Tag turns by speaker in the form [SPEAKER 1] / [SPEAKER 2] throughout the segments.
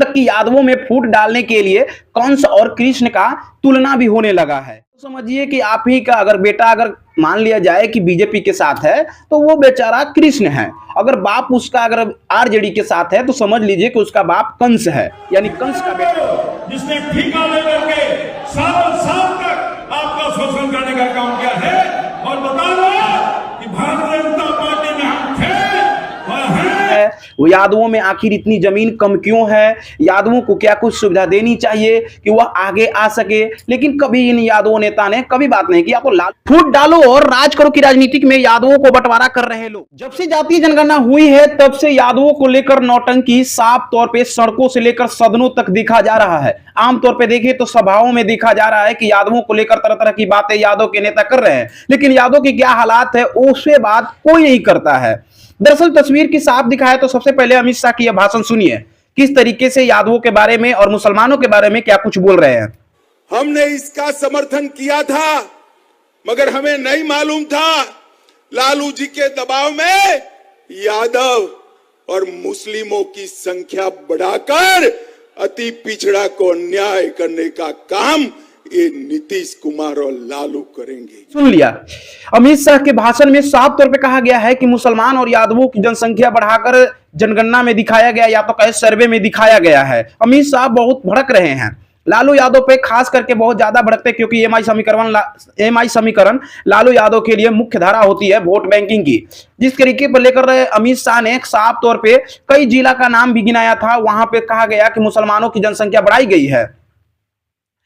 [SPEAKER 1] तक कि यादवों में फूट डालने के लिए कंस और कृष्ण का तुलना भी होने लगा है। तो समझिए कि आप ही का अगर बेटा अगर मान लिया जाए कि बीजेपी के साथ है तो वो बेचारा कृष्ण है, अगर बाप उसका अगर आरजेडी के साथ है तो समझ लीजिए कि उसका बाप कंस है, यानी कंस का बेटा
[SPEAKER 2] जिसने ठीका लेकर के साल साल तक आपका शोषण करने का काम किया है। और बता दो कि भारतीय जनता पार्टी में हम थे और हैं।
[SPEAKER 1] वो यादवों में आखिर इतनी जमीन कम क्यों है, यादवों को क्या कुछ सुविधा देनी चाहिए कि वह आगे आ सके, लेकिन कभी इन यादवों नेता ने कभी बात नहीं किया। तो फूट डालो और राज करो की राजनीति में यादवों को बंटवारा कर रहे लोग। जब से जातीय जनगणना हुई है तब से यादवों को लेकर नौटंकी साफ तौर पे सड़कों से लेकर सदनों तक दिखा जा रहा है। आमतौर पे देखें तो सभाओं में देखा जा रहा है कि यादवों को लेकर तरह तरह की बातें यादव के नेता कर रहे हैं, लेकिन यादव की क्या हालात है उससे बात कोई नहीं करता है। दरअसल तस्वीर की साफ दिखाए तो सबसे पहले अमित शाह की यह भाषण सुनिए, किस तरीके से यादवों के बारे में और मुसलमानों के बारे में क्या कुछ बोल रहे हैं।
[SPEAKER 3] हमने इसका समर्थन किया था, मगर हमें नहीं मालूम था लालू जी के दबाव में यादव और मुस्लिमों की संख्या बढ़ाकर अति पिछड़ा को न्याय करने का काम ये नीतीश कुमार और लालू करेंगे।
[SPEAKER 1] सुन लिया, अमित शाह के भाषण में साफ तौर पे कहा गया है कि मुसलमान और यादवों की जनसंख्या बढ़ाकर जनगणना में दिखाया गया या तो कहे सर्वे में दिखाया गया है। अमित शाह बहुत भड़क रहे हैं, लालू यादव पे खास करके बहुत ज्यादा भड़कते, क्योंकि एमआई समीकरण लालू यादव के लिए मुख्य धारा होती है वोट बैंकिंग की। जिस तरीके पर लेकर अमित शाह ने साफ तौर पे कई जिला का नाम भी गिनाया था, वहां पे कहा गया कि मुसलमानों की जनसंख्या बढ़ाई गई है,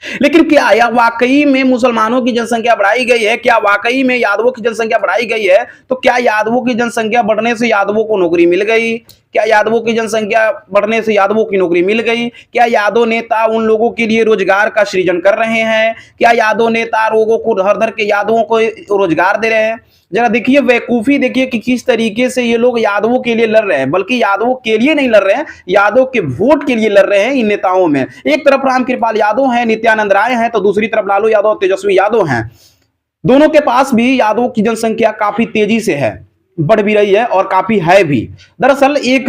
[SPEAKER 1] लेकिन क्या यह वाकई में मुसलमानों की जनसंख्या बढ़ाई गई है, क्या वाकई में यादवों की जनसंख्या बढ़ाई गई है? तो क्या यादवों की जनसंख्या बढ़ने से यादवों को नौकरी मिल गई? क्या यादवों की जनसंख्या बढ़ने से यादवों की नौकरी मिल गई? क्या यादव नेता उन लोगों के लिए रोजगार का सृजन कर रहे हैं? क्या यादव नेता लोगों को धर धर के यादवों को रोजगार दे रहे हैं? जरा देखिए बेवकूफी, देखिए कि किस तरीके से ये लोग यादवों के लिए लड़ रहे हैं, बल्कि यादवों के लिए नहीं लड़ रहे हैं, यादव के वोट के लिए लड़ रहे हैं इन नेताओं में। एक तरफ रामकृपाल यादव हैं, नित्यानंद राय हैं, तो दूसरी तरफ लालू यादव, तेजस्वी यादव हैं। दोनों के पास भी यादवों की जनसंख्या काफी तेजी से है, बढ़ भी रही है और काफी है भी। दरअसल एक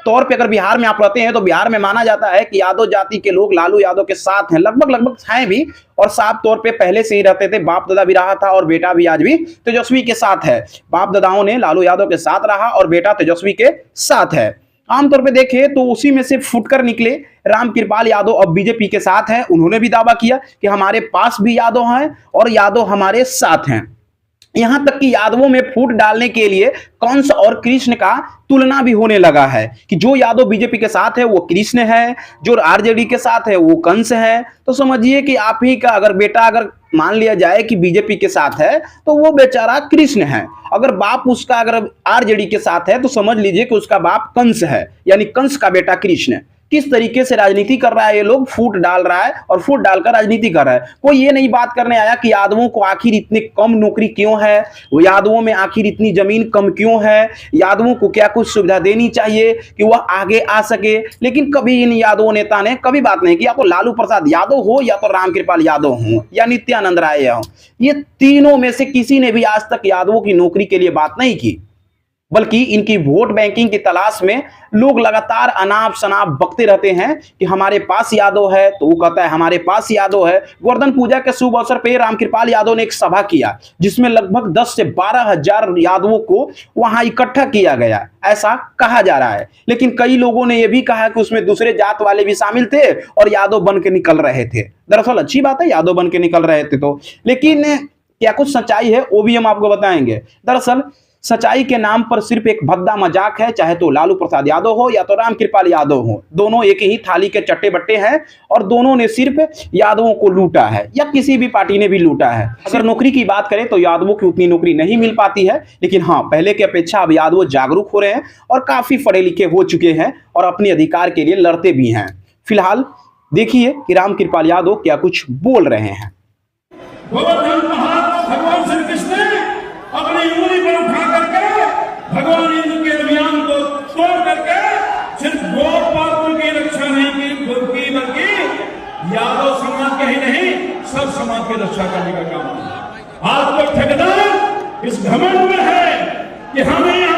[SPEAKER 1] तौर पे अगर बिहार में आप रहते हैं तो बिहार में माना जाता है कि यादव जाति के लोग लालू यादव के साथ हैं, लगभग हैं भी, और साफ तौर पे पहले से ही रहते थे। बाप दादा भी रहा था और बेटा भी आज भी तेजस्वी के साथ है। बाप दादाओं ने लालू यादव के साथ रहा और बेटा तेजस्वी के साथ है। आमतौर पे देखे तो उसी में से फुटकर निकले रामकृपाल यादव अब बीजेपी के साथ है। उन्होंने भी दावा किया कि हमारे पास भी यादव हैं और यादव हमारे साथ हैं। यहां तक कि यादवों में फूट डालने के लिए कंस और कृष्ण का तुलना भी होने लगा है कि जो यादव बीजेपी के साथ है वो कृष्ण है, जो आरजेडी के साथ है वो कंस है। तो समझिए कि आप ही का अगर बेटा अगर मान लिया जाए कि बीजेपी के साथ है तो वो बेचारा कृष्ण है, अगर बाप उसका अगर आरजेडी के साथ है तो समझ लीजिए कि उसका बाप कंस है, यानी कंस का बेटा कृष्ण। किस तरीके से राजनीति कर रहा है ये लोग, फूट डाल रहा है और फूट डालकर राजनीति कर रहा है। कोई ये नहीं बात करने आया कि यादवों को आखिर इतने कम नौकरी क्यों है, वो यादवों में आखिर इतनी जमीन कम क्यों है, यादवों को क्या कुछ सुविधा देनी चाहिए कि वह आगे आ सके, लेकिन कभी इन यादव नेता ने कभी बात नहीं किया। तो लालू प्रसाद यादव हो या तो रामकृपाल यादव हो या नित्यानंद राय हो, ये तीनों में से किसी ने भी आज तक यादवों की नौकरी के लिए बात नहीं की, बल्कि इनकी वोट बैंकिंग की तलाश में लोग लगातार अनाप शनाप बकते रहते हैं कि हमारे पास यादव है, तो वो कहता है हमारे पास यादव है। गोवर्धन पूजा के शुभ अवसर पर रामकृपाल यादव ने एक सभा किया जिसमें लगभग 10 से 12 हजार यादवों को वहां इकट्ठा किया गया, ऐसा कहा जा रहा है। लेकिन कई लोगों ने यह भी कहा कि उसमें दूसरे जात वाले भी शामिल थे और यादव बन के निकल रहे थे। दरअसल अच्छी बात है, यादव बन के निकल रहे थे तो, लेकिन क्या कुछ सच्चाई है वो भी हम आपको बताएंगे। दरअसल सच्चाई के नाम पर सिर्फ एक भद्दा मजाक है, चाहे तो लालू प्रसाद यादव हो या तो रामकृपाल यादव हो, दोनों एक ही थाली के चट्टे बट्टे हैं और दोनों ने सिर्फ यादवों को लूटा है या किसी भी पार्टी ने भी लूटा है। अगर नौकरी की बात करें तो यादवों की उतनी नौकरी नहीं मिल पाती है, लेकिन हाँ पहले की अपेक्षा अब यादव जागरूक हो रहे हैं और काफी पढ़े लिखे हो चुके हैं और अपने अधिकार के लिए लड़ते भी हैं। फिलहाल देखिए कि रामकृपाल यादव क्या कुछ बोल रहे हैं।
[SPEAKER 2] भगवान श्री कृष्ण ने अपनी उंगली पर उठा करके भगवान इंद्र के अभियान को तोड़ करके सिर्फ गोपालकों की रक्षा नहीं बल्कि यादव समाज के ही नहीं सब समाज की रक्षा करने का काम। आज तो ठेकेदार इस घमंड में है कि हम हैं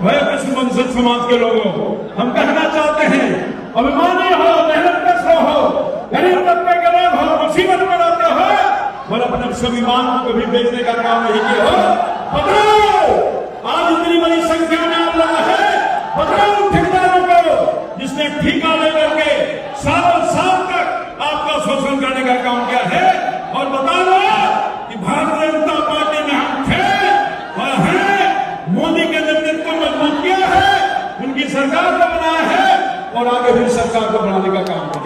[SPEAKER 2] वह कृष्ण वंशज समाज के लोगों, हम कहना चाहते हैं अभिमानी हो, मेहनत हो, गरीब तबके के लोग हो, मुसीबत में रहते हो और अपने स्वाभिमान को भी बेचने का काम नहीं किया हो। बताओ, आज इतनी बड़ी संख्या में आप लोग है, बताओ ठेकेदारों को जिसने ठेका लेकर के सालों साल तक आपका शोषण करने का काम किया है, और बता दो कि भारतीय जनता पार्टी में हम थे और हैं, मोदी के नेतृत्व में मजबूत किया है, उनकी सरकार को बनाया है और आगे भी सरकार को बनाने का काम किया।